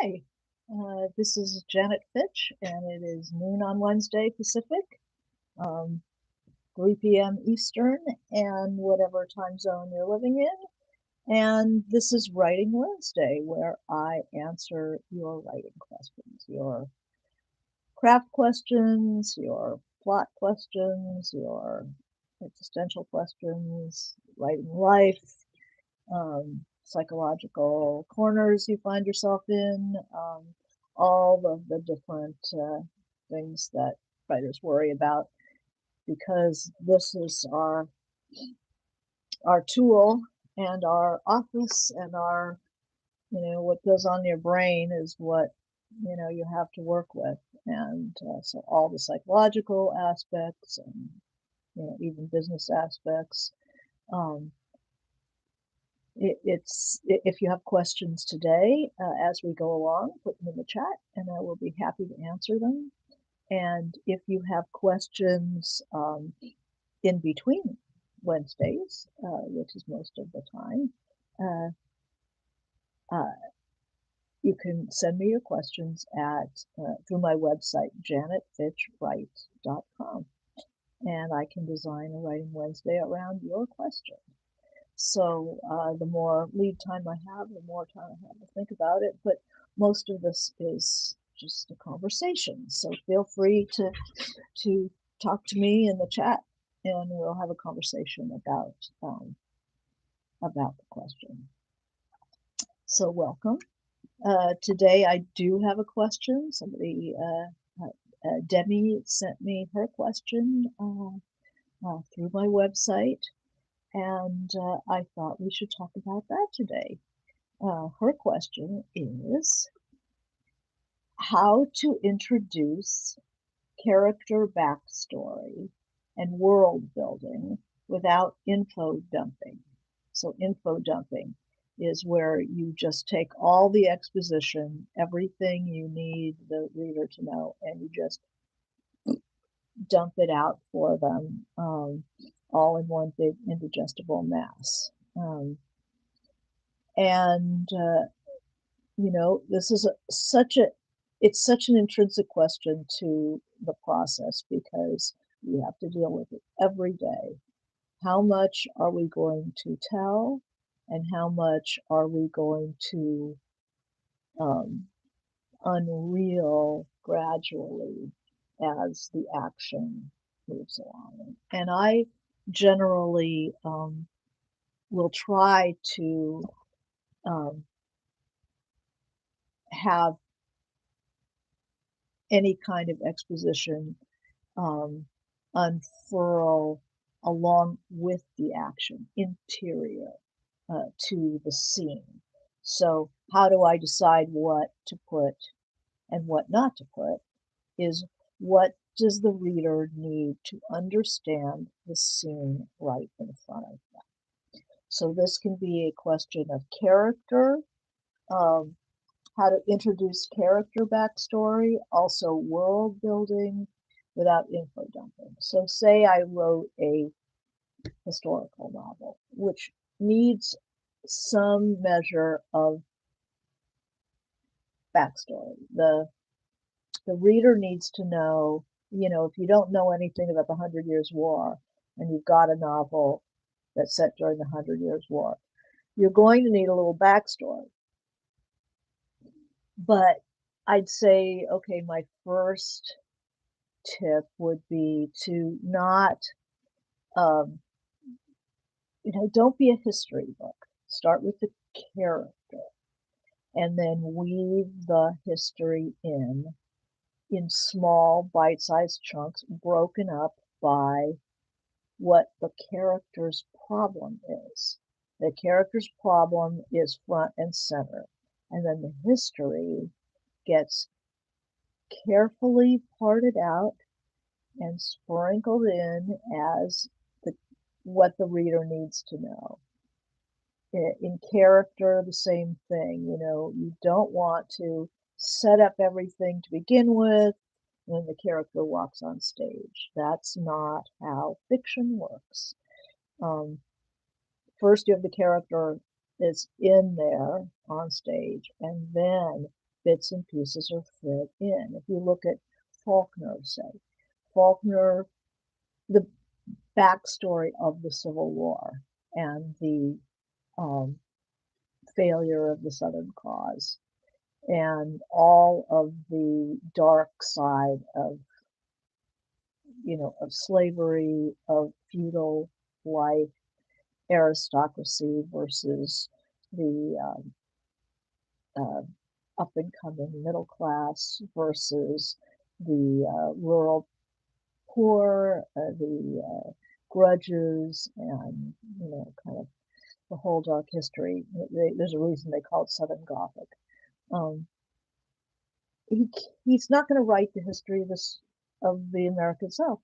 Hi, this is Janet Fitch, and it is noon on Wednesday Pacific, um, 3 p.m. Eastern, and whatever time zone you're living in. And this is Writing Wednesday, where I answer your writing questions, your craft questions, your plot questions, your existential questions, writing life, psychological corners you find yourself in, all of the different things that writers worry about, because this is our tool and our office and our, what goes on in your brain is what, you have to work with. And so all the psychological aspects and, even business aspects. Um, if you have questions today as we go along, put them in the chat and I will be happy to answer them. And if you have questions in between Wednesdays, which is most of the time, uh, uh, you can send me your questions at through my website, janetfitchwrite.com, and I can design a Writing Wednesday around your question. So the more lead time I have, the more time I have to think about it. But most of this is just a conversation. So feel free to talk to me in the chat, and we'll have a conversation about the question. So welcome. Today I do have a question. Somebody, Demi, sent me her question through my website. And I thought we should talk about that today. Her question is how to introduce character backstory and world building without info dumping. So info dumping is where you just take all the exposition, everything you need the reader to know, and you just dump it out for them, all in one big indigestible mass. And this is it's such an intrinsic question to the process because we have to deal with it every day. How much are we going to tell, and how much are we going to um, unreel gradually as the action moves along? And I generally will try to um, have any kind of exposition um, unfurl along with the action, interior to the scene. So, how do I decide what to put and what not to put? Is what does the reader need to understand the scene right in front of them? So, this can be a question of character, um, how to introduce character backstory, also world building without info dumping. So say I wrote a historical novel, which needs some measure of backstory. The reader needs to know, if you don't know anything about the 100 Years' War and you've got a novel that's set during the 100 Years' War, you're going to need a little backstory. But I'd say, okay, my first tip would be to not, um, don't be a history book. Start with the character and then weave the history in small bite-sized chunks broken up by what the character's problem is. The character's problem is front and center, and then the history gets carefully parted out and sprinkled in as what the reader needs to know. In character, the same thing. You don't want to set up everything to begin with when the character walks on stage. That's not how fiction works. First, you have the character that's in there on stage, and then bits and pieces are fit in. If you look at Faulkner, say, Faulkner, the backstory of the Civil War and the um, failure of the Southern cause and all of the dark side of, of slavery, of feudal life, aristocracy versus the uh, up and coming middle class versus the rural poor, the grudges, and kind of the whole dark history. There's a reason they call it Southern Gothic. Um, he he's not going to write the history of the American South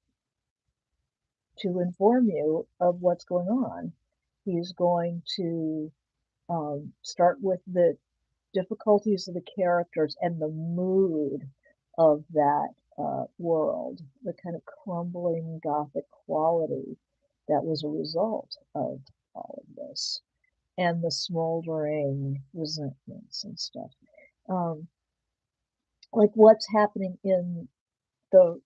to inform you of what's going on. He's going to start with the difficulties of the characters and the mood of that world, the kind of crumbling Gothic quality that was a result of all of this, and the smoldering resentments and stuff. Um, like what's happening in the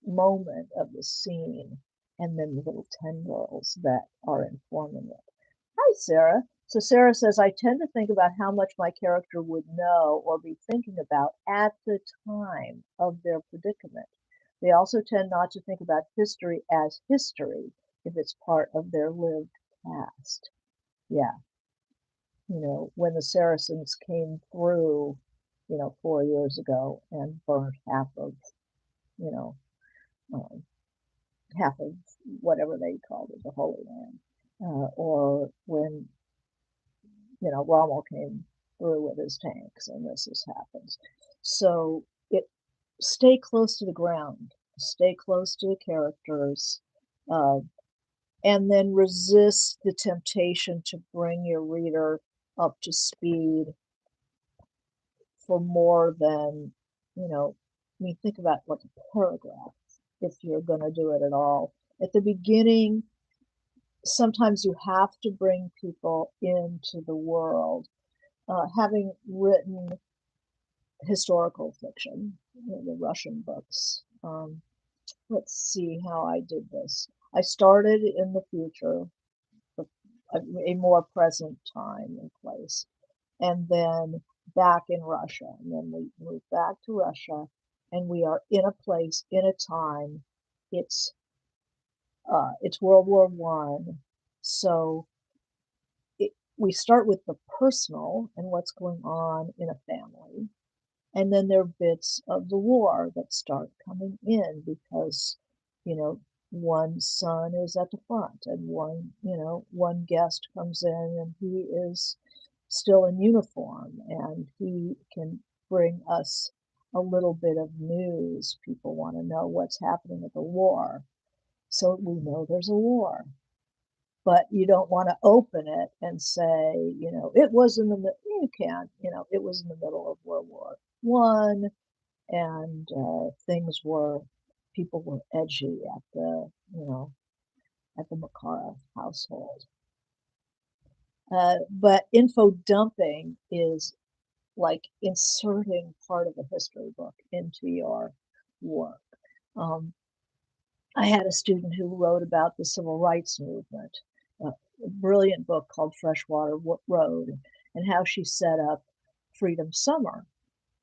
moment of the scene, and then the little tendrils that are informing it. Hi, Sarah. So Sarah says, I tend to think about how much my character would know or be thinking about at the time of their predicament. They also tend not to think about history as history if it's part of their lived past. Yeah. When the Saracens came through, 4 years ago and burnt you know, um, half of whatever they called it, the Holy Land, or when Rommel came through with his tanks, and this happens. So stay close to the ground, stay close to the characters, uh, and then resist the temptation to bring your reader up to speed for more than, think about like a paragraph if you're going to do it at all. At the beginning, sometimes you have to bring people into the world. Having written historical fiction, the Russian books, let's see how I did this. I started in the future, a more present time and place, and then back in Russia. And then we move back to Russia, and we are in a place, in a time. It's World War One, so we start with the personal and what's going on in a family, and then there are bits of the war that start coming in because, you know, one son is at the front, and one guest comes in and he is still in uniform, and he can bring us a little bit of news. People want to know what's happening at the war. So we know there's a war, but you don't want to open it and say, it was in the you can't, it was in the middle of World War One, and people were edgy at the Makara household. But info dumping is like inserting part of a history book into your work. I had a student who wrote about the civil rights movement, a brilliant book called Freshwater Road, and how she set up Freedom Summer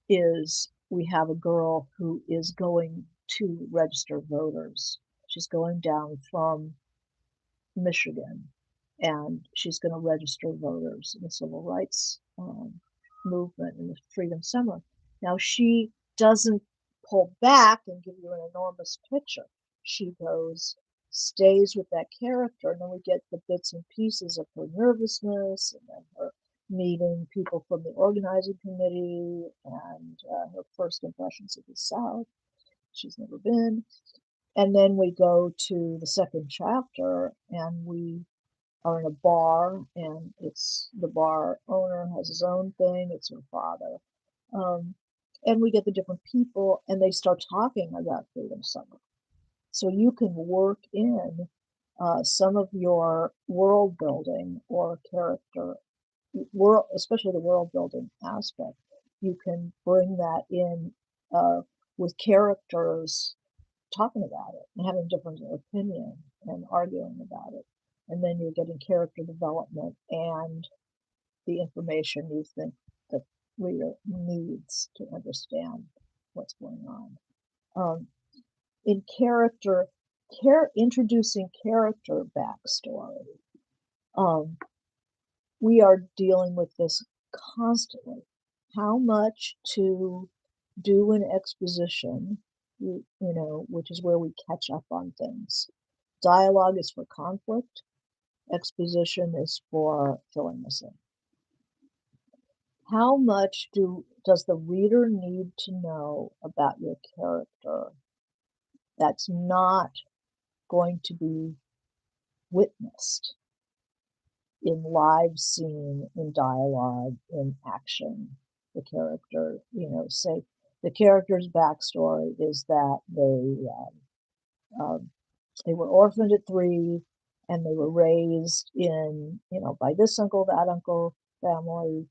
is we have a girl who is going to register voters. She's going down from Michigan, and she's going to register voters in the civil rights movement in the Freedom Summer. Now, she doesn't pull back and give you an enormous picture. She stays with that character, and then we get the bits and pieces of her nervousness, and then her meeting people from the organizing committee, and her first impressions of the South. She's never been. And then we go to the second chapter, and we are in a bar, and it's the bar owner has his own thing. It's her father. And we get the different people, and they start talking about Freedom Summer. So you can work in some of your world building or character, especially the world building aspect, you can bring that in with characters talking about it and having different opinion and arguing about it. And then you're getting character development and the information you think the reader needs to understand what's going on. In introducing character backstory, we are dealing with this constantly. How much to do an exposition, which is where we catch up on things. Dialogue is for conflict. Exposition is for filling us in. How much does the reader need to know about your character that's not going to be witnessed in live scene, in dialogue, in action? The character, say the character's backstory is that they were orphaned at 3 and they were raised in, by this uncle, that uncle, family,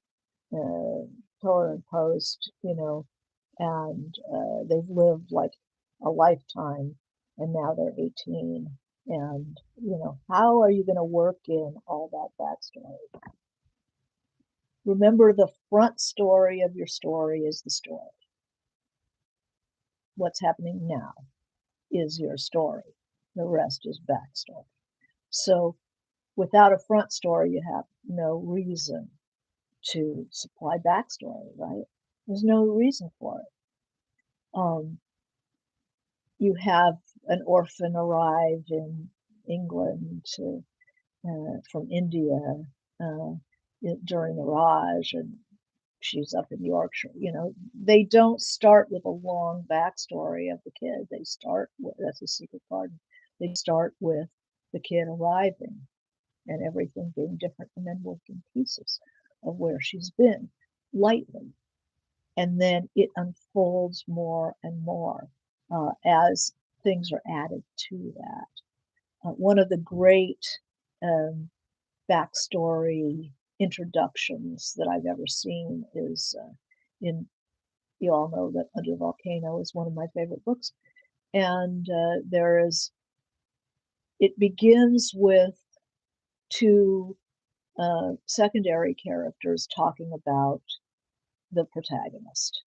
pillar and post, and they've lived like a lifetime and now they're 18. And, how are you going to work in all that backstory? Remember, the front story of your story is the story. What's happening now is your story. The rest is backstory. So without a front story, you have no reason to supply backstory, right? There's no reason for it. You have an orphan arrive in England from India during the Raj, and she's up in Yorkshire. They don't start with a long backstory of the kid. They start with, that's a secret garden. They start with the kid arriving and everything being different, and then working pieces of where she's been lightly. And then it unfolds more and more as things are added to that. One of the great backstory introductions that I've ever seen is you all know that Under the Volcano is one of my favorite books. And it begins with 2 secondary characters talking about the protagonist.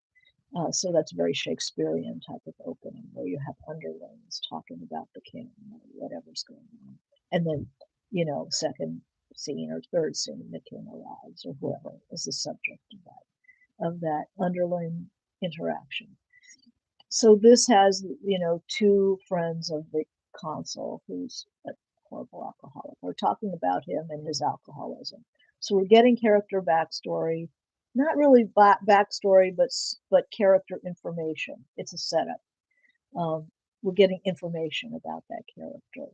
So that's a very Shakespearean type of opening where you have underlings talking about the king or whatever's going on. And then, second scene or third scene, the king arrives or whoever is the subject of that underling interaction. So this has, 2 friends of the consul who's a horrible alcoholic. We're talking about him and his alcoholism. So we're getting character backstory, not really backstory, but character information. It's a setup. We're getting information about that character.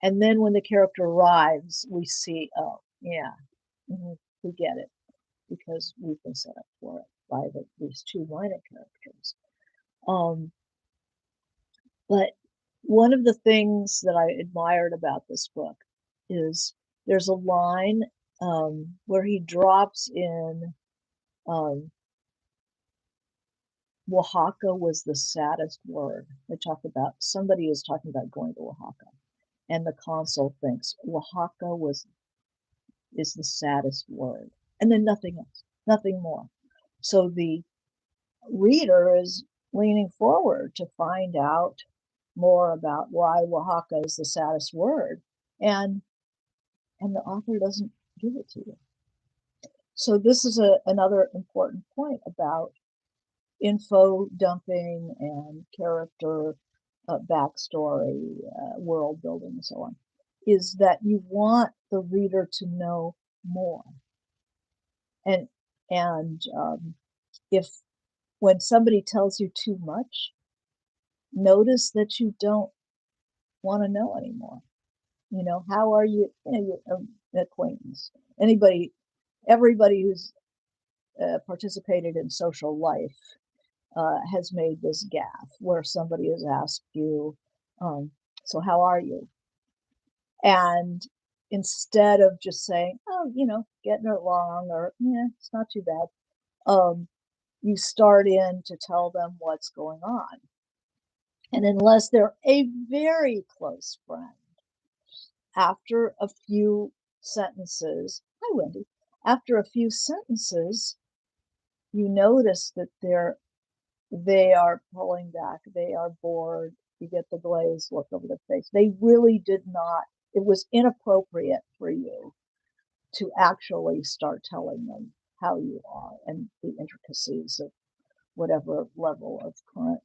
And then when the character arrives, we see, oh, yeah, we get it because we've been set up for it by these 2 minor characters. But one of the things that I admired about this book is there's a line where he drops in Oaxaca was the saddest word. Somebody is talking about going to Oaxaca, and the consul thinks Oaxaca is the saddest word, and then nothing else, nothing more. So the reader is leaning forward to find out more about why Oaxaca is the saddest word, and the author doesn't give it to you. So this is another important point about info dumping and character backstory, world building, and so on, is that you want the reader to know more. And if when somebody tells you too much, notice that you don't want to know anymore. How are you? Your acquaintance, everybody who's participated in social life has made this gaffe where somebody has asked you, so how are you? And instead of just saying, oh, getting along, or yeah, it's not too bad, you start in to tell them what's going on. And unless they're a very close friend, after a few sentences, hi Wendy, after a few sentences, you notice that they are pulling back, they are bored, you get the glazed look over their face. They really did not, it was inappropriate for you to actually start telling them how you are and the intricacies of whatever level of current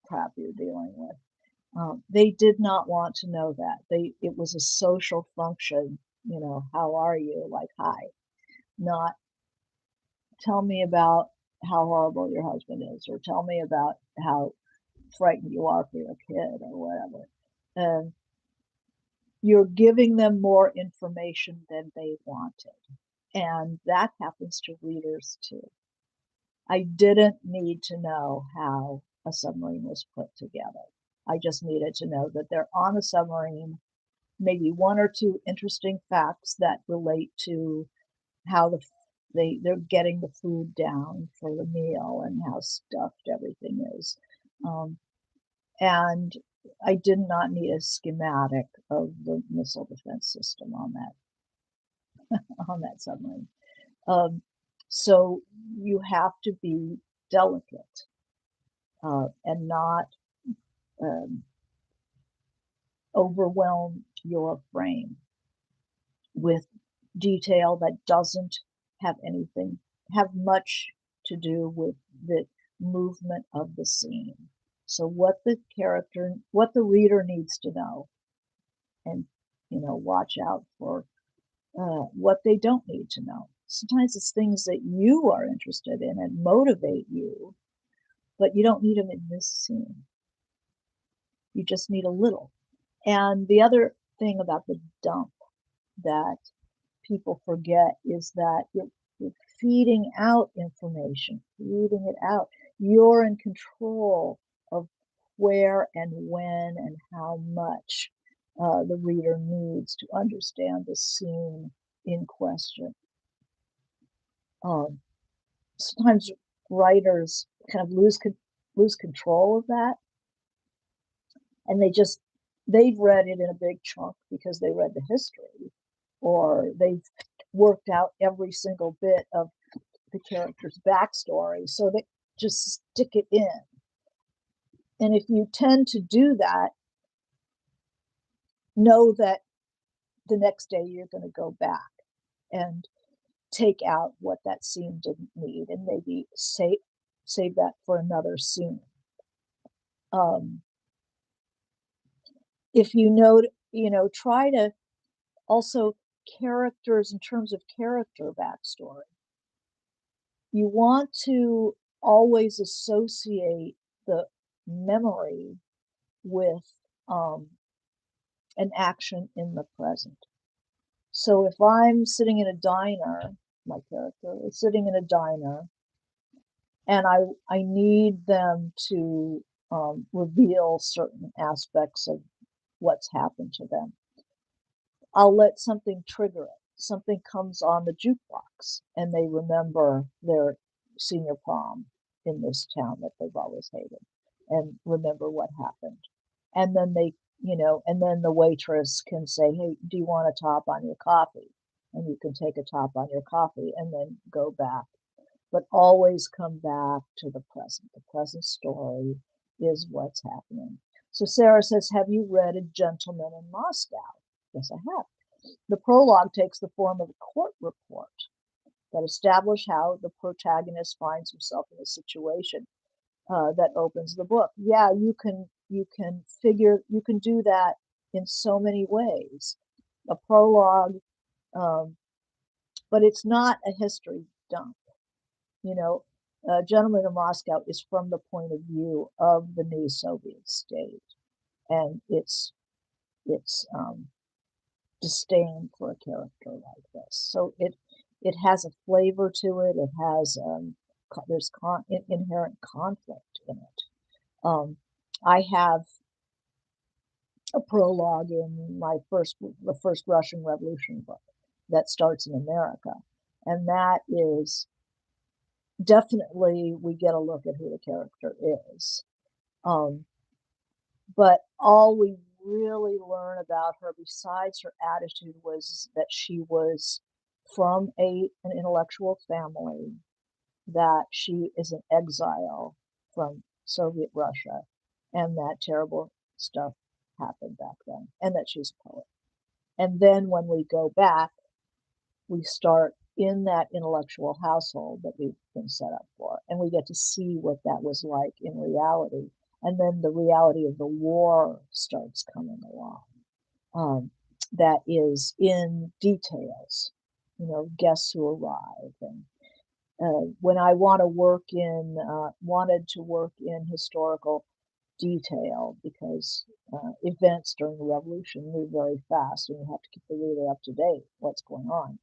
crap you're dealing with. They did not want to know that. It was a social function, how are you? Like, hi, not tell me about how horrible your husband is, or tell me about how frightened you are for your kid, or whatever. And you're giving them more information than they wanted. And that happens to readers too. I didn't need to know how a submarine was put together. I just needed to know that they're on a submarine, maybe one or two interesting facts that relate to how they're getting the food down for the meal and how stuffed everything is. And I did not need a schematic of the missile defense system on that submarine. So you have to be delicate and not overwhelm your brain with detail that doesn't have much to do with the movement of the scene. So what the reader needs to know, and watch out for what they don't need to know. Sometimes it's things that you are interested in and motivate you, but you don't need them in this scene. You just need a little. And the other thing about the dump that people forget is that you're feeding out information, feeding it out. You're in control of where and when and how much the reader needs to understand the scene in question. Sometimes writers kind of lose control of that, and they've read it in a big chunk because they read the history, or they've worked out every single bit of the character's backstory, so they just stick it in. And if you tend to do that, know that the next day you're going to go back and take out what that scene didn't need and maybe save that for another scene. If try to also characters in terms of character backstory. You want to always associate the memory with an action in the present. So if I'm sitting in a diner, my character is sitting in a diner, and I need them to reveal certain aspects of what's happened to them, I'll let something trigger it. Something comes on the jukebox, and they remember their senior prom in this town that they've always hated, and remember what happened. And then and then the waitress can say, "Hey, do you want a top on your coffee?" And you can take a top on your coffee and then go back. But always come back to the present. The present story is what's happening. So Sarah says, have you read A Gentleman in Moscow? Yes, I have. The prologue takes the form of a court report that establishes how the protagonist finds himself in a situation that opens the book. Yeah, you can do that in so many ways. A prologue, but it's not a history dump. Gentleman in Moscow is from the point of view of the new Soviet state and its disdain for a character like this. So it has a flavor to it. It has there's inherent conflict in it. I have a prologue in the first Russian Revolution book that starts in America, and that is definitely we get a look at who the character is. Um, but all we really learn about her, besides her attitude, was that she was from an intellectual family, that she is an exile from Soviet Russia, and that terrible stuff happened back then, and that she's a poet. And then when we go back, we start in that intellectual household that we've been set up for, and we get to see what that was like in reality. And then the reality of the war starts coming along. Um, that is in details, guests who arrive. And when I wanted to work in historical detail, because events during the revolution move very fast and you have to keep the reader up to date what's going on.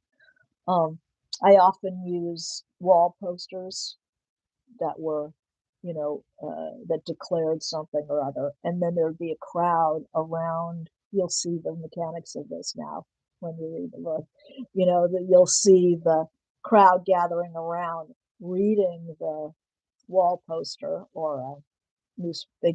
I often use wall posters that were, that declared something or other, and then there'd be a crowd around. You'll see the mechanics of this now when you read the book. That you'll see the crowd gathering around, reading the wall poster or a news. They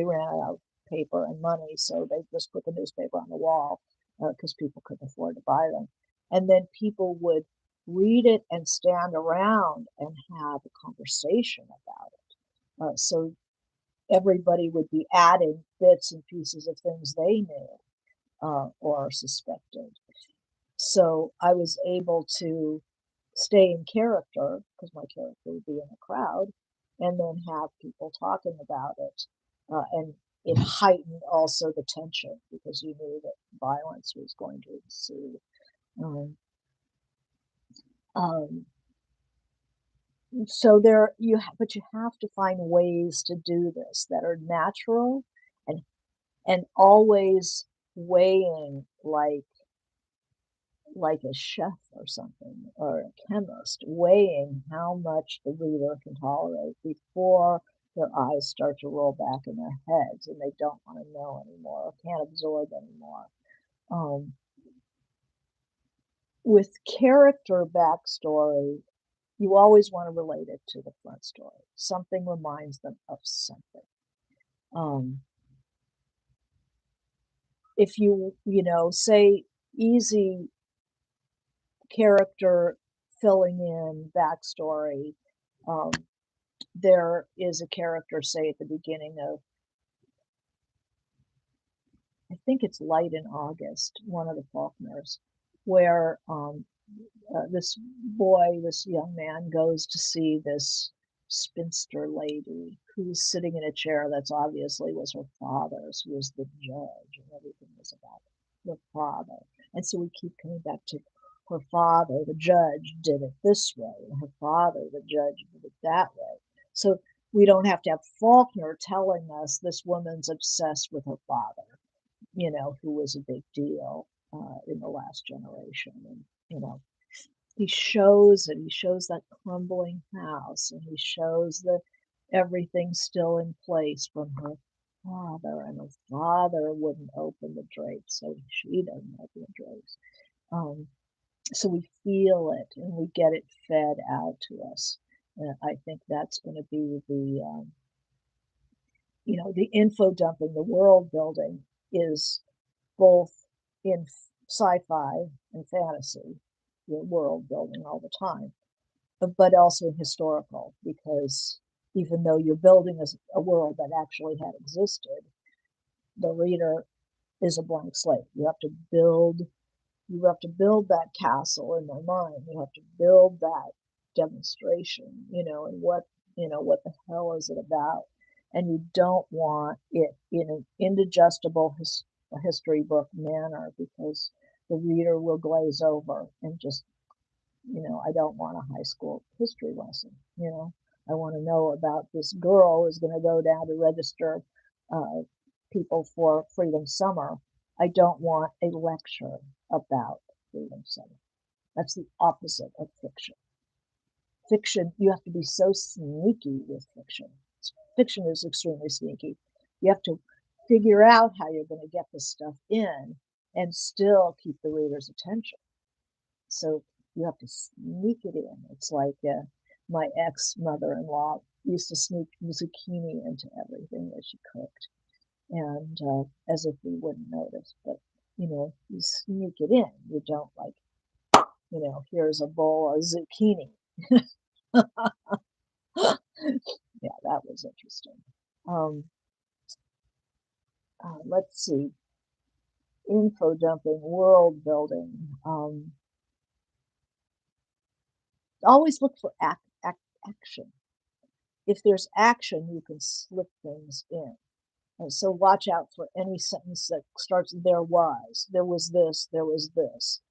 ran out of paper and money, so they just put the newspaper on the wall because people couldn't afford to buy them. And then people would read it and stand around and have a conversation about it. So everybody would be adding bits and pieces of things they knew or suspected. So I was able to stay in character because my character would be in a crowd and then have people talking about it. And it heightened also the tension because you knew that violence was going to ensue. Um, um, so but you have to find ways to do this that are natural and always weighing like a chef or something, or a chemist, weighing how much the reader can tolerate before their eyes start to roll back in their heads and they don't want to know anymore or can't absorb anymore. Um, with character backstory, you always want to relate it to the front story. Something reminds them of something. Um, if say easy character filling in backstory, um, there is a character, say at the beginning of, I think it's Light in August, one of the Faulkners, where this young man goes to see this spinster lady who's sitting in a chair that's obviously was her father's, who was the judge, and everything was about the father. And so we keep coming back to her father, the judge, did it this way, and her father, the judge, did it that way. So we don't have to have Faulkner telling us this woman's obsessed with her father, who was a big deal in the last generation. And, he shows it. He shows that crumbling house, and he shows that everything's still in place from her father, and her father wouldn't open the drapes, so she doesn't open the drapes. Um, so we feel it and we get it fed out to us. I think that's going to be the info dumping, the world building is both in sci-fi and fantasy, world building all the time, but also historical, because even though you're building a world that actually had existed, the reader is a blank slate. You have to build that castle in their mind. You have to build that demonstration, and what the hell is it about? And you don't want it in an indigestible history book manner, because the reader will glaze over and just, I don't want a high school history lesson. I want to know about this girl who's going to go down to register uh, people for Freedom Summer. I don't want a lecture about Freedom Summer. That's the opposite of fiction. Fiction, you have to be so sneaky with fiction. Fiction is extremely sneaky. You have to figure out how you're going to get this stuff in and still keep the reader's attention. So you have to sneak it in. It's like my ex-mother-in-law used to sneak zucchini into everything that she cooked, and as if we wouldn't notice. But you sneak it in. You don't like, here's a bowl of zucchini. Yeah, that was interesting. Um, let's see, info dumping, world building. Always look for action. If there's action, you can slip things in. And so watch out for any sentence that starts there was this, there was this.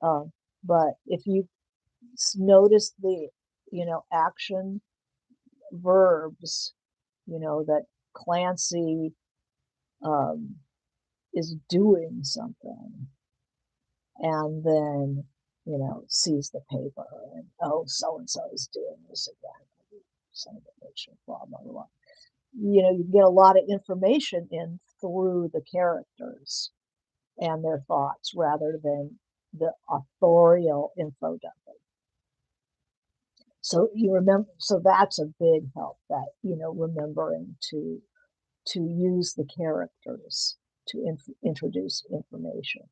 Uh, but if you notice the, action verbs, that Clancy um, is doing something, and then, sees the paper and, oh, so and so is doing this again. Son of a bitch, blah, blah, blah. You get a lot of information in through the characters and their thoughts rather than the authorial info dumping. So you remember, so that's a big help, that, remembering to use the characters to introduce information.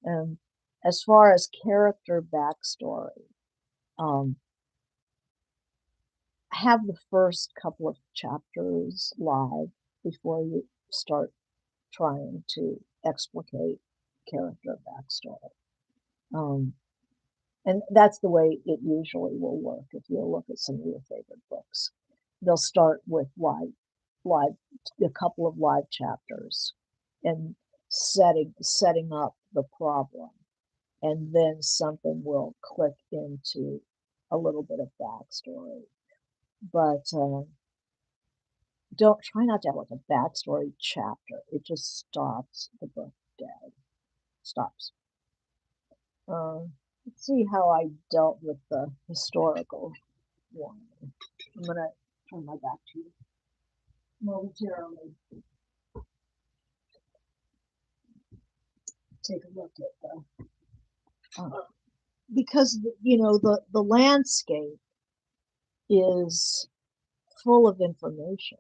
And as far as character backstory, um, have the first couple of chapters live before you start trying to explicate character backstory. And that's the way it usually will work. If you look at some of your favorite books, they'll start with live, a couple of live chapters, and setting up the problem, and then something will click into a little bit of backstory. But don't try not to have like a backstory chapter. It just stops the book dead. Stops. Let's see how I dealt with the historical one. I'm gonna turn my back to you momentarily. Take a look at because the landscape is full of information.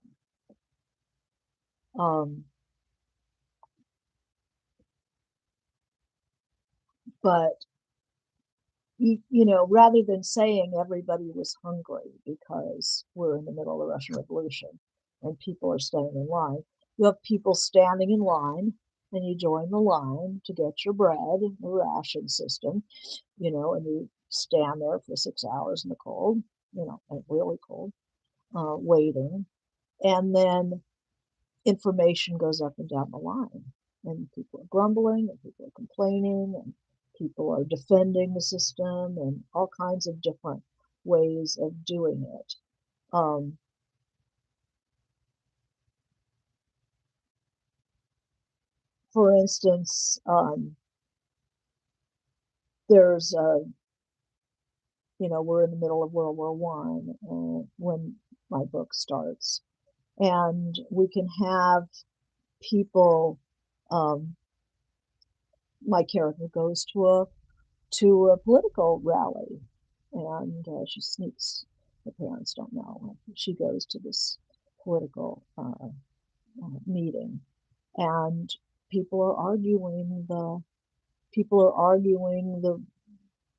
But rather than saying everybody was hungry because we're in the middle of the Russian Revolution and people are standing in line, you have people standing in line, and you join the line to get your bread, the ration system, and you stand there for 6 hours in the cold, and really cold, waiting. And then information goes up and down the line, and people are grumbling, and people are complaining, and people are defending the system, and all kinds of different ways of doing it. For instance, there's we're in the middle of World War One when my book starts, and we can have people. My character goes to a political rally, and she sneaks. Her parents don't know. She goes to this political meeting, and people are arguing the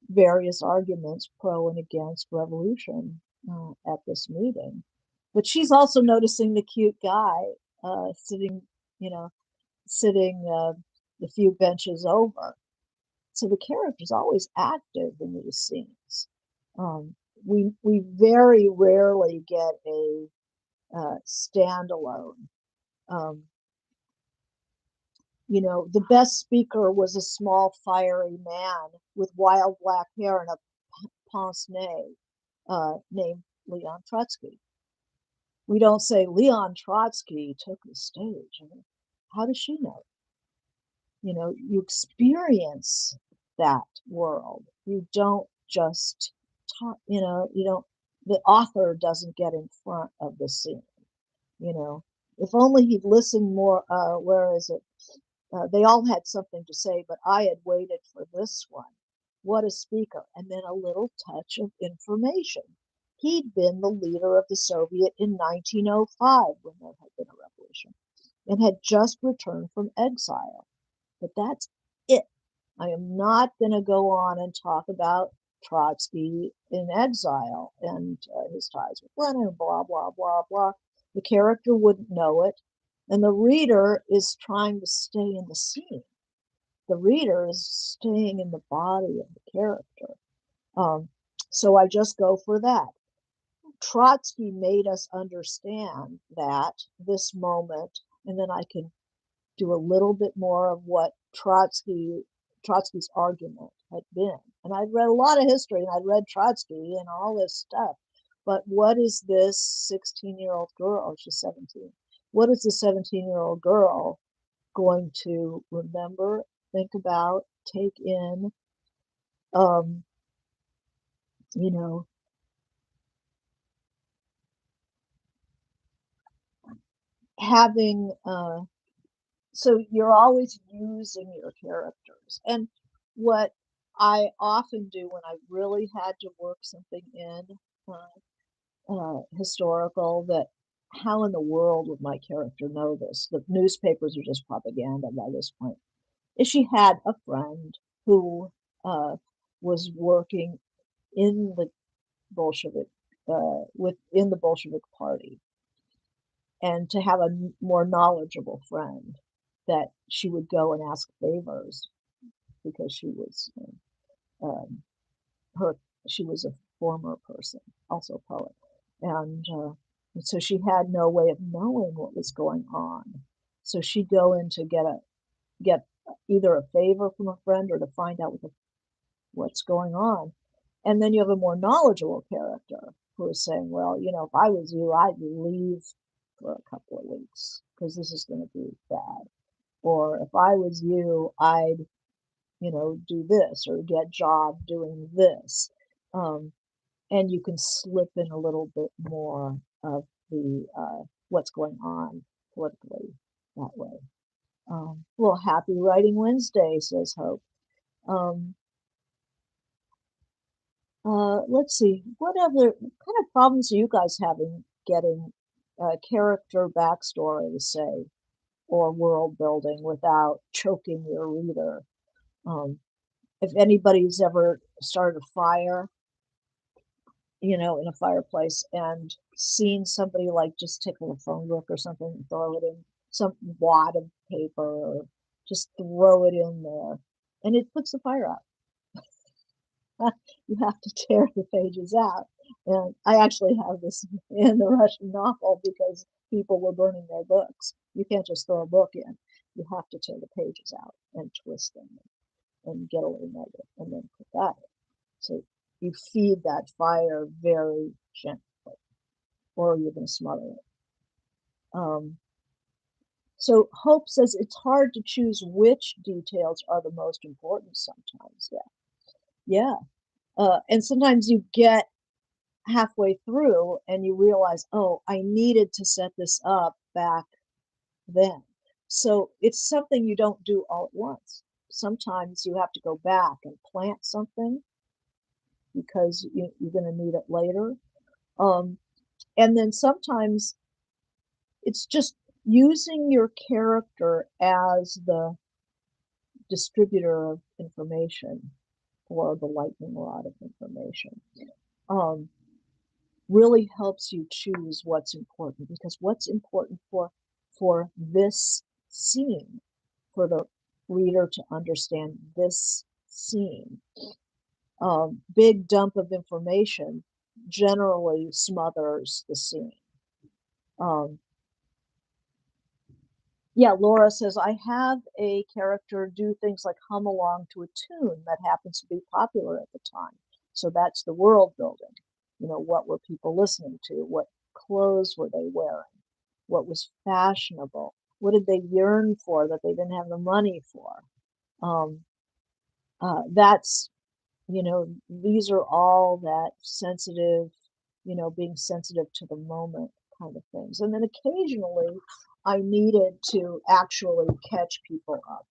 various arguments pro and against revolution at this meeting. But she's also noticing the cute guy sitting, you know, sitting a few benches over. So the character's always active in these scenes. Um, we very rarely get a standalone. Um, the best speaker was a small, fiery man with wild black hair and a pince nez named Leon Trotsky. We don't say Leon Trotsky took the stage. How does she know? You experience that world. You don't just talk, you don't, the author doesn't get in front of the scene. If only he'd listened more, where is it? They all had something to say, but I had waited for this one. What a speaker. And then a little touch of information. he'd been the leader of the Soviet in 1905 when there had been a revolution and had just returned from exile. But that's it. I am not going to go on and talk about Trotsky in exile and his ties with Lenin, blah, blah, blah, blah. The character wouldn't know it. And the reader is trying to stay in the scene. The reader is staying in the body of the character. So I just go for that. Trotsky made us understand that this moment, and then I can do a little bit more of what Trotsky's argument had been. And I'd read a lot of history and I'd read Trotsky and all this stuff. But what is this 16-year-old girl? She's 17. What is the 17-year-old girl going to remember, think about, take in? Um, you know, having so you're always using your characters. And what I often do when I really had to work something in historical, that how in the world would my character know this? The newspapers are just propaganda by this point. Is she had a friend who was working in the Bolshevik within the Bolshevik Party, and to have a more knowledgeable friend that she would go and ask favors because she was um, her she was a former person, also a poet, and so she had no way of knowing what was going on. So she'd go in to get either a favor from a friend or to find out what's going on. And then you have a more knowledgeable character who is saying, well, if I was you, I'd leave for a couple of weeks because this is going to be bad. Or if I was you, I'd, do this or get job doing this. And you can slip in a little bit more of the what's going on politically that way. Well, happy Writing Wednesday, says Hope. Let's see, what other kind of problems are you guys having getting character backstory, say, or world building without choking your reader? If anybody's ever started a fire, in a fireplace and seen somebody like just take a phone book or something and throw it in some wad of paper or just throw it in there and it puts the fire out. You have to tear the pages out. And I actually have this in the Russian novel because people were burning their books. You can't just throw a book in. You have to tear the pages out and twist them and get a little negative and then put that in. So you feed that fire very gently or you're going to smother it. So Hope says it's hard to choose which details are the most important sometimes. Yeah. And sometimes you get halfway through and you realize, oh, I needed to set this up back then. So it's something you don't do all at once. Sometimes you have to go back and plant something because you're going to need it later. And then sometimes it's just using your character as the distributor of information or the lightning rod of information. Really helps you choose what's important, because what's important for this scene, for the reader to understand this scene. Big dump of information generally smothers the scene. Yeah, Laura says, I have a character do things like hum along to a tune that happens to be popular at the time. So that's the world building. What were people listening to? What clothes were they wearing? What was fashionable? What did they yearn for that they didn't have the money for? That's, these are all that sensitive, being sensitive to the moment kind of things. And then occasionally I needed to actually catch people up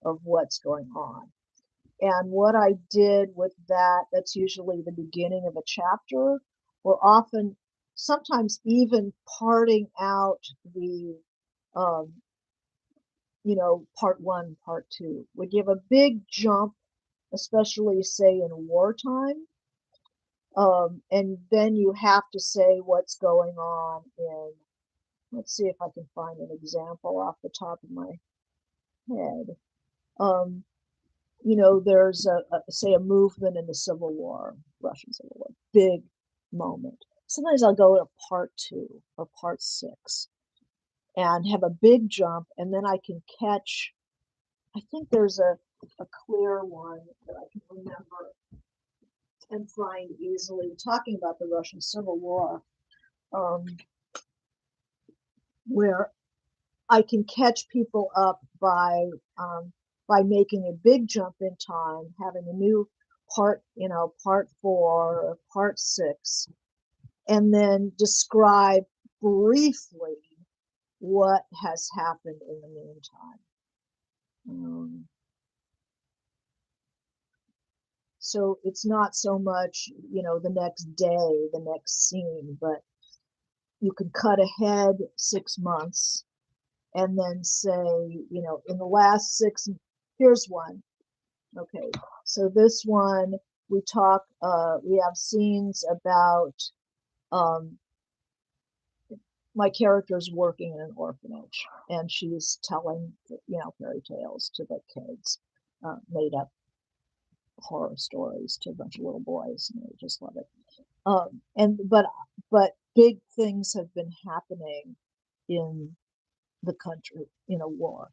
of what's going on. And what I did with that's usually the beginning of a chapter, or often, sometimes even parting out the, um, part one, part two. We give a big jump, especially say in wartime. And then you have to say what's going on in, let's see if I can find an example off the top of my head. Um, there's say a movement in the Civil War, Russian Civil War, big moment. Sometimes I'll go to part two or part six and have a big jump, and then I can catch, I think there's a clear one that I can remember and find easily, talking about the Russian Civil War, um, where I can catch people up by making a big jump in time, having a new part, part four or part six, and then describe briefly what has happened in the meantime. So it's not so much, the next day, the next scene, but you can cut ahead 6 months and then say, in the last six, here's one. Okay, so this one, we have scenes about um, my character's working in an orphanage, and she's telling, fairy tales to the kids, made up horror stories to a bunch of little boys, and they just love it. And but big things have been happening in the country in a war.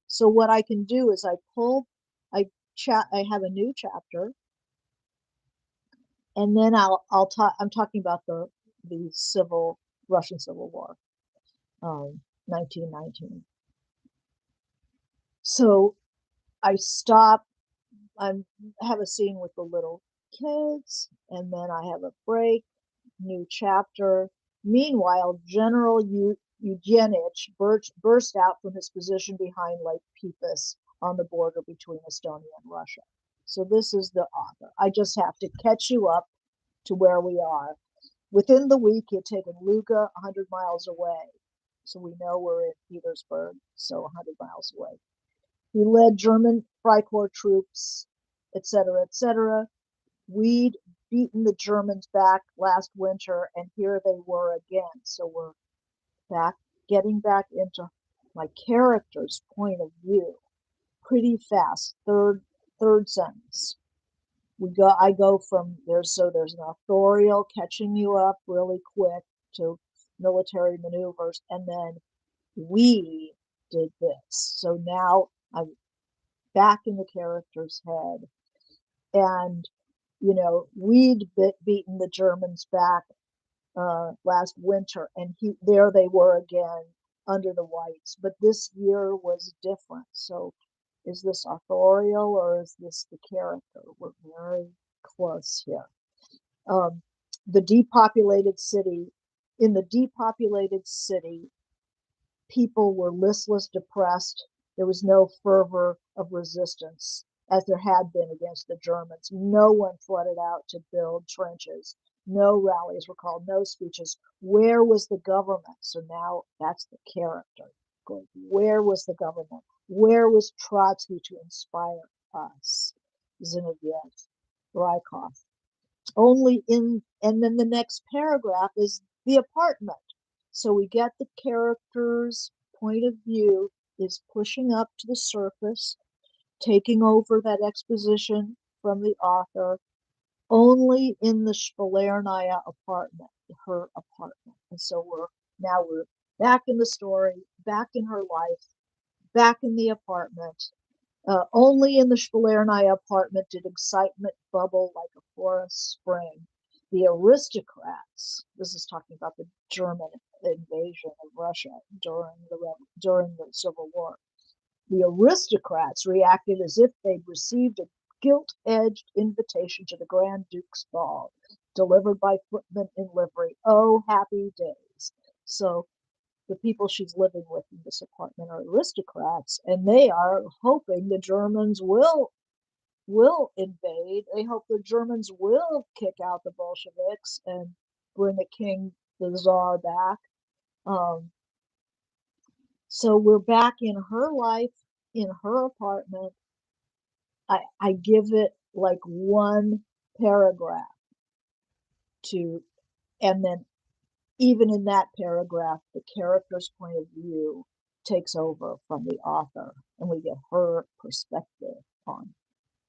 So what I can do is I have a new chapter, and then I'm talking about the Russian Civil War, 1919. So I stop. I have a scene with the little kids, and then I have a break, new chapter. Meanwhile, General Eugenich burst out from his position behind Lake Peipus on the border between Estonia and Russia. So this is the author. I just have to catch you up to where we are. Within the week, he had taken Luga 100 miles away. So we know we're in Petersburg, so 100 miles away. He led German Freikorps troops, etc., etc. We'd beaten the Germans back last winter, and here they were again. So we're getting back into my character's point of view pretty fast. Third sentence. I go from there's an authorial catching you up really quick to military maneuvers, and then we did this. So now I'm back in the character's head, and we'd beaten the Germans back last winter, and there they were again under the whites. But this year was different. So is this authorial or is this the character? We're very close here. The depopulated city, in the depopulated city, people were listless, depressed. There was no fervor of resistance as there had been against the Germans. No one flooded out to build trenches. No rallies were called, no speeches. Where was the government? So now that's the character. Where was the government? Where was Trotsky to inspire us? Zinoviev, Rykov. And then the next paragraph is the apartment. So we get the character's point of view is pushing up to the surface, taking over that exposition from the author, only in the Shpalernaya apartment, her apartment. And so we're back in the story, back in her life, back in the apartment. Only in the Shpalernaya apartment did excitement bubble like a forest spring. The aristocrats, this is talking about the German invasion of Russia during the Civil War. The aristocrats reacted as if they'd received a gilt-edged invitation to the Grand Duke's ball, delivered by footmen in livery. Oh, happy days. So the people she's living with in this apartment are aristocrats, and they are hoping the Germans will will invade. They hope the Germans will kick out the Bolsheviks and bring the Tsar back. Um, so we're back in her life, in her apartment. I give it like one paragraph to, and then even in that paragraph, the character's point of view takes over from the author, and we get her perspective on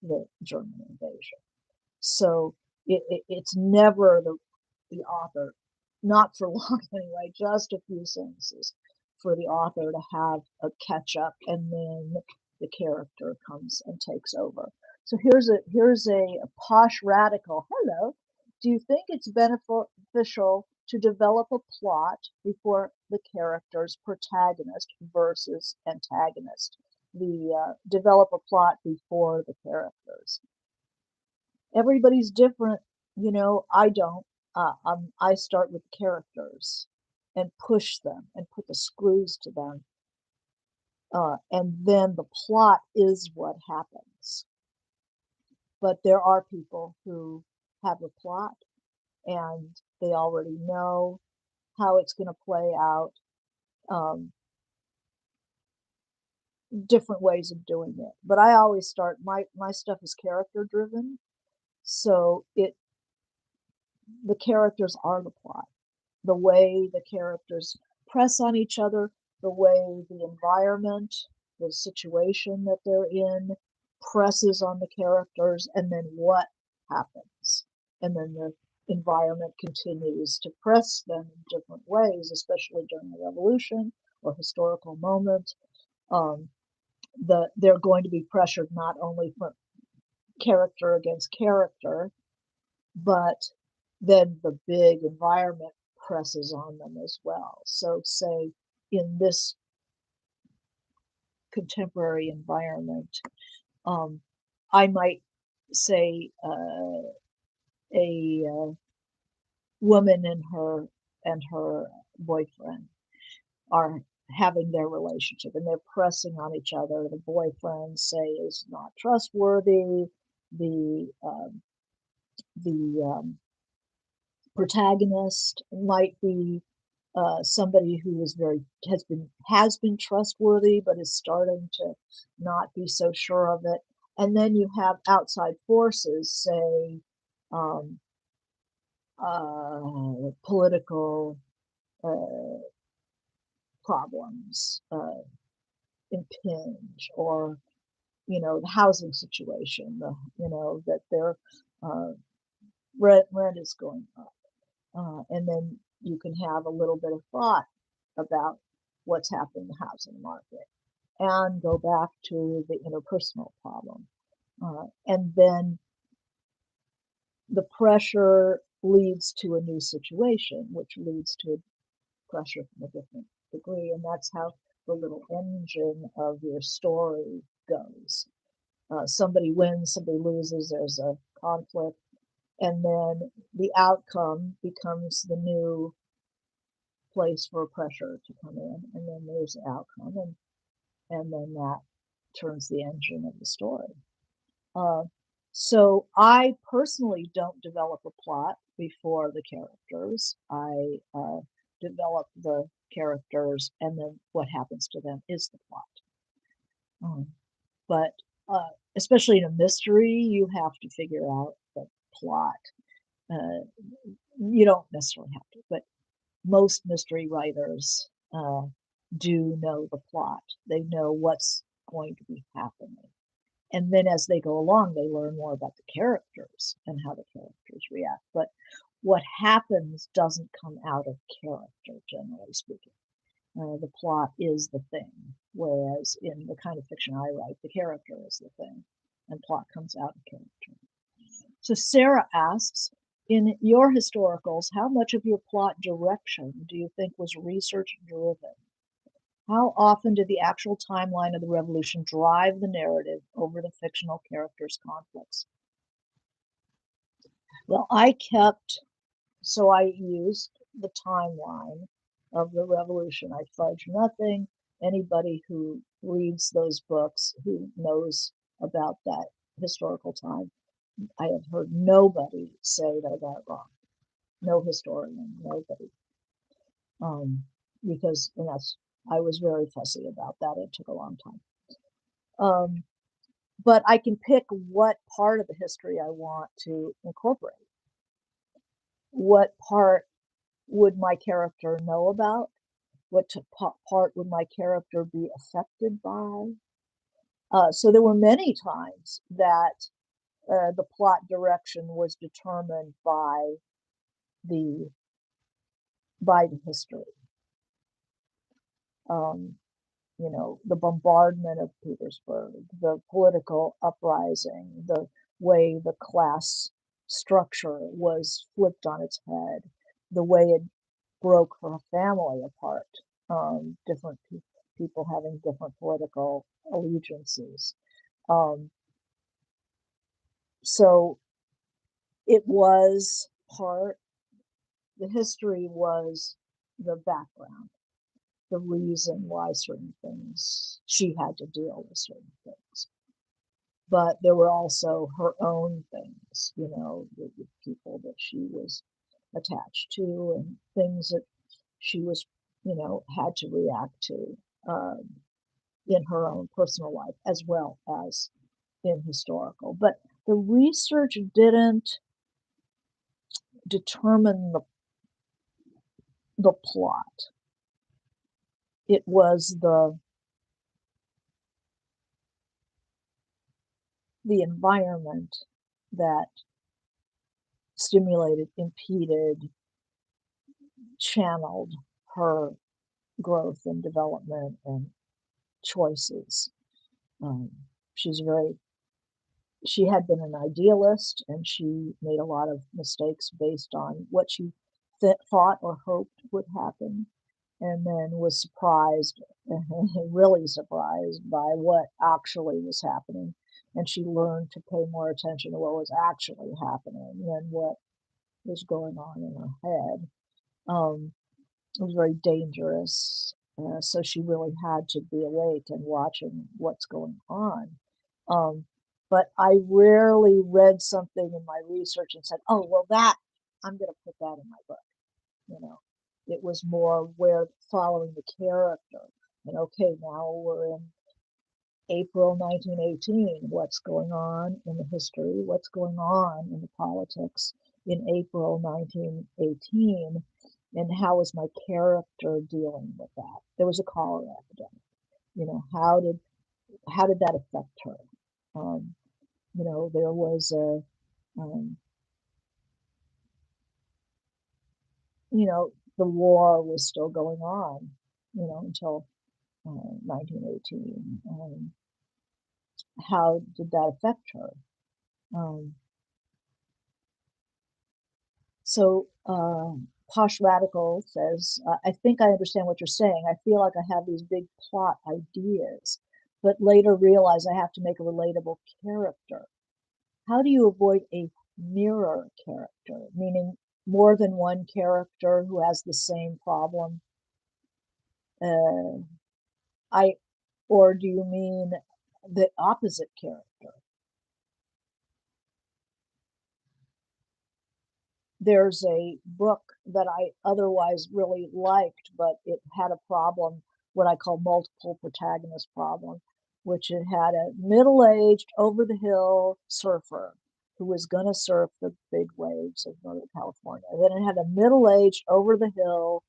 the German invasion. So it's never the author, not for long anyway, just a few sentences for the author to have a catch up, and then the character comes and takes over. So here's a posh radical. Hello. Do you think it's beneficial to develop a plot before the character's protagonist versus antagonist? Develop a plot before the characters. Everybody's different, I don't. I start with characters and push them and put the screws to them, and then the plot is what happens. But there are people who have a plot and they already know how it's going to play out. Um, Different ways of doing it, but I always start my stuff is character driven, so the characters are the plot. The way the characters press on each other, the way the environment, the situation that they're in presses on the characters, and then what happens. And then the environment continues to press them in different ways, especially during the revolution or historical moment. Um, they're going to be pressured not only from character against character, but then the big environment presses on them as well. So, say in this contemporary environment, um, I might say a woman and her boyfriend are having their relationship, and they're pressing on each other. The boyfriend, say, is not trustworthy. The protagonist might be somebody who is very has been trustworthy, but is starting to not be so sure of it. And then you have outside forces, say um, political uh, problems impinge, or the housing situation, that their uh, rent is going up. And then you can have a little bit of thought about what's happening in the housing market and go back to the interpersonal problem. And then the pressure leads to a new situation, which leads to pressure from a different degree. And that's how the little engine of your story goes. Somebody wins, somebody loses, there's a conflict, and then the outcome becomes the new place for pressure to come in, and then there's the outcome, and then that turns the engine of the story. Uh, so I personally don't develop a plot before the characters. I develop the characters, and then what happens to them is the plot. Um, but especially in a mystery, you have to figure out the plot. Uh, you don't necessarily have to, but most mystery writers do know the plot. They know what's going to be happening. And then as they go along, they learn more about the characters and how the characters react. But what happens doesn't come out of character, generally speaking. The plot is the thing, whereas in the kind of fiction I write, the character is the thing, and plot comes out of character. So Sarah asks, in your historicals, how much of your plot direction do you think was research driven? How often did the actual timeline of the revolution drive the narrative over the fictional characters' conflicts? Well, so I used the timeline of the revolution. I fudge nothing. Anybody who reads those books, who knows about that historical time, I have heard nobody say they got it wrong. No historian, nobody. Um, because, and that's, I was very fussy about that. It took a long time. Um, but I can pick what part of the history I want to incorporate. What part would my character know about? What part would my character be affected by? So there were many times that the plot direction was determined the by the history. Um, you know, the bombardment of Petersburg, the political uprising, the way the class structure was flipped on its head, the way it broke her family apart, different people having different political allegiances. Um, so it was part, the history was the background, the reason why certain things, she had to deal with certain things. But there were also her own things, you know, the people that she was attached to and things that she was, you know, had to react to in her own personal life as well as in historical. But the research didn't determine the plot. It was the environment that stimulated, impeded, channeled her growth and development and choices. Um, she's very, she had been an idealist and she made a lot of mistakes based on what she thought or hoped would happen, and then was surprised, really surprised by what actually was happening. And she learned to pay more attention to what was actually happening than what was going on in her head. It was very dangerous. So she really had to be awake and watching what's going on. Um, but I rarely read something in my research and said, "Oh, well, that I'm going to put that in my book." You know, it was more where following the character. And okay, now we're in April 1918. What's going on in the history? What's going on in the politics in April 1918? And how is my character dealing with that? There was a cholera epidemic. You know, how did that affect her? You know, there was a you know, the war was still going on, you know, until 1918. How did that affect her? Um, so Posh Radical says, I think I understand what you're saying. I feel like I have these big plot ideas, but later realize I have to make a relatable character. How do you avoid a mirror character, meaning more than one character who has the same problem? Uh, I, or do you mean the opposite character? There's a book that I otherwise really liked, but it had a problem, what I call multiple protagonist problem, which it had a middle-aged, over-the-hill surfer who was going to surf the big waves of Northern California. Then it had a middle-aged, over-the-hill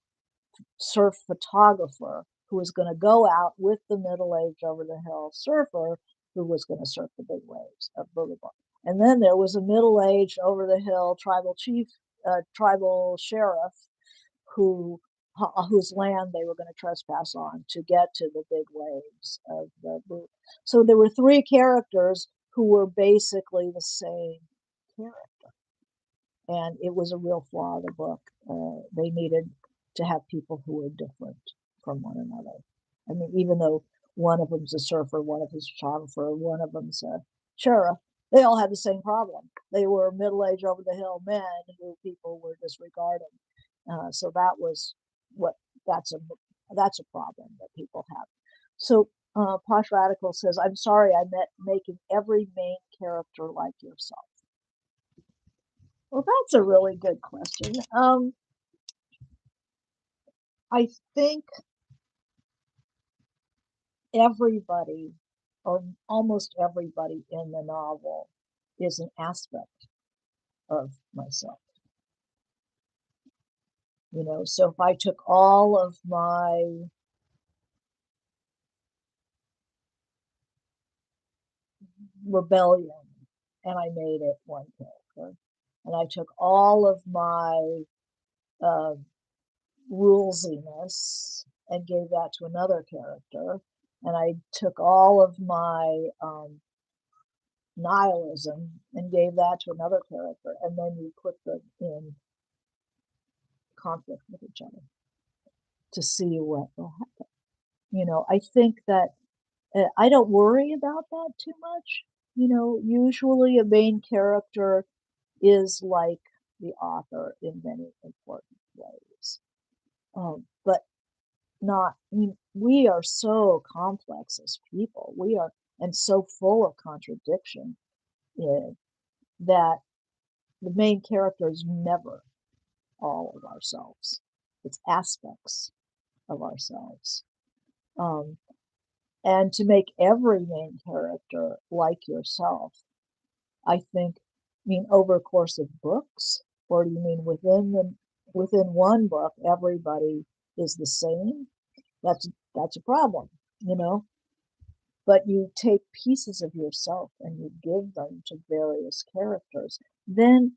surf photographer who was going to go out with the middle-aged, over-the-hill surfer who was going to surf the big waves of Boulevard. And then there was a middle-aged, over-the-hill tribal chief, tribal sheriff who whose land they were going to trespass on to get to the big waves of the boot. So there were three characters who were basically the same character, and it was a real flaw of the book. They needed to have people who were different from one another. I mean, even though one of them's a surfer, one of them's a photographer, one of them's a sheriff, they all had the same problem. They were middle-aged, over-the-hill men who people were disregarding. So that was what that's a problem that people have. So Posh Radical says, I'm sorry I meant making every main character like yourself. Well, that's a really good question. I think everybody, or almost everybody in the novel, is an aspect of myself. So if I took all of my rebellion and I made it one character, and I took all of my uh, rulesiness and gave that to another character, and I took all of my nihilism and gave that to another character, and then you put them in conflict with each other to see what will happen. I think that I don't worry about that too much. Usually a main character is like the author in many important ways. But not, I mean, we are so complex as people. We are, and so full of contradiction, that the main character is never all of ourselves. It's aspects of ourselves. Um, and to make every main character like yourself, I think, over a course of books, or do you mean within one book, everybody is the same? That's a problem, you know. But you take pieces of yourself and you give them to various characters, then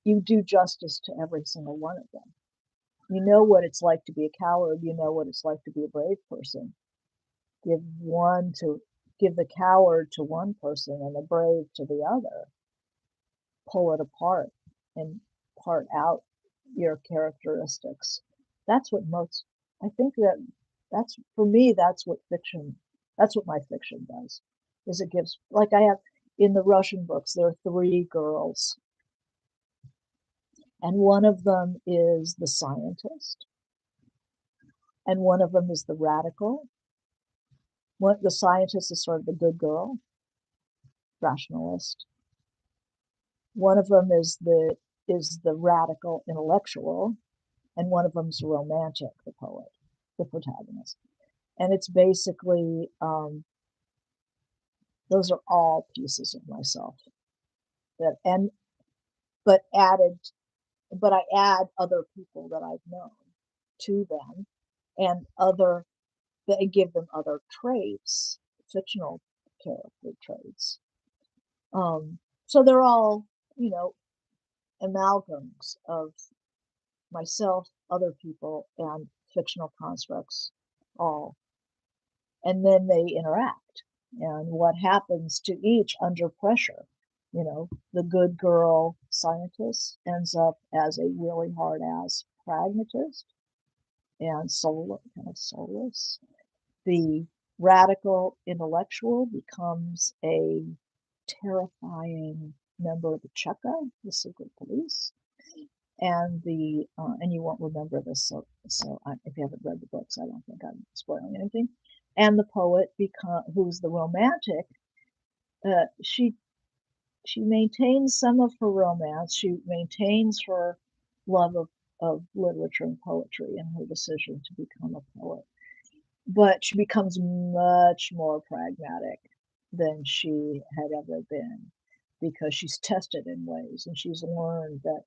you do justice to every single one of them. You know what it's like to be a coward, you know what it's like to be a brave person. Give one to give the coward to one person and the brave to the other. Pull it apart and part out your characteristics. That's what most, I think that's, for me, that's what my fiction does, is it gives, like I have in the Russian books, there are three girls, and one of them is the scientist, and one of them is the radical. The scientist is sort of the good girl, rationalist. One of them is the radical intellectual, and one of them's romantic, the poet, the protagonist. And it's basically those are all pieces of myself that and but added but I add other people that I've known to them, and other that I give them other traits, fictional character traits. So they're all, you know, amalgams of myself, other people, and fictional constructs, all. And then they interact. And what happens to each under pressure? The good girl scientist ends up as a really hard ass pragmatist and kind of soulless. The radical intellectual becomes a terrifying member of the Cheka, the secret police. And you won't remember this, if you haven't read the books, I don't think I'm spoiling anything. And the poet, who's the romantic, she maintains some of her romance. She maintains her love of literature and poetry and her decision to become a poet. But she becomes much more pragmatic than she had ever been, because she's tested in ways and she's learned that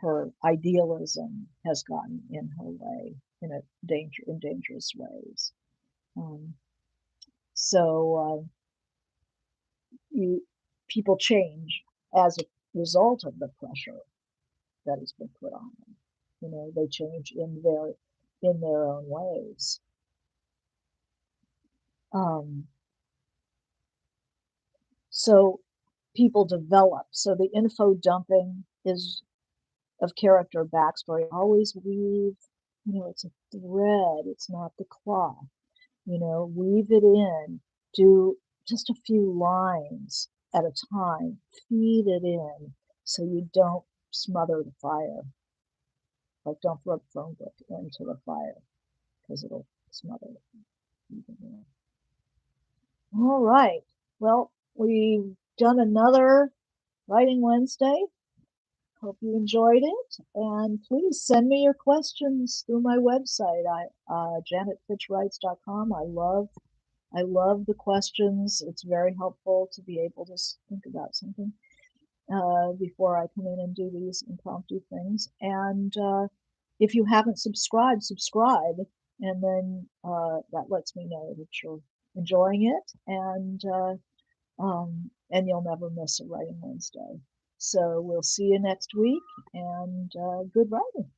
her idealism has gotten in her way in dangerous ways. Um, so people change as a result of the pressure that has been put on them. They change in their own ways. So people develop. So the info dumping is of character backstory. Always weave, it's a thread, it's not the cloth. Weave it in, do just a few lines at a time, feed it in so you don't smother the fire. Like, don't throw the phone book into the fire because it'll smother it. All right. Well, we've done another Writing Wednesday. Hope you enjoyed it, and please send me your questions through my website. janetfitchwrites.com. I love the questions. It's very helpful to be able to think about something before I come in and do these impromptu things. And if you haven't subscribed, subscribe, and then that lets me know that you're enjoying it, and you'll never miss a Writing Wednesday. So we'll see you next week, and good writing.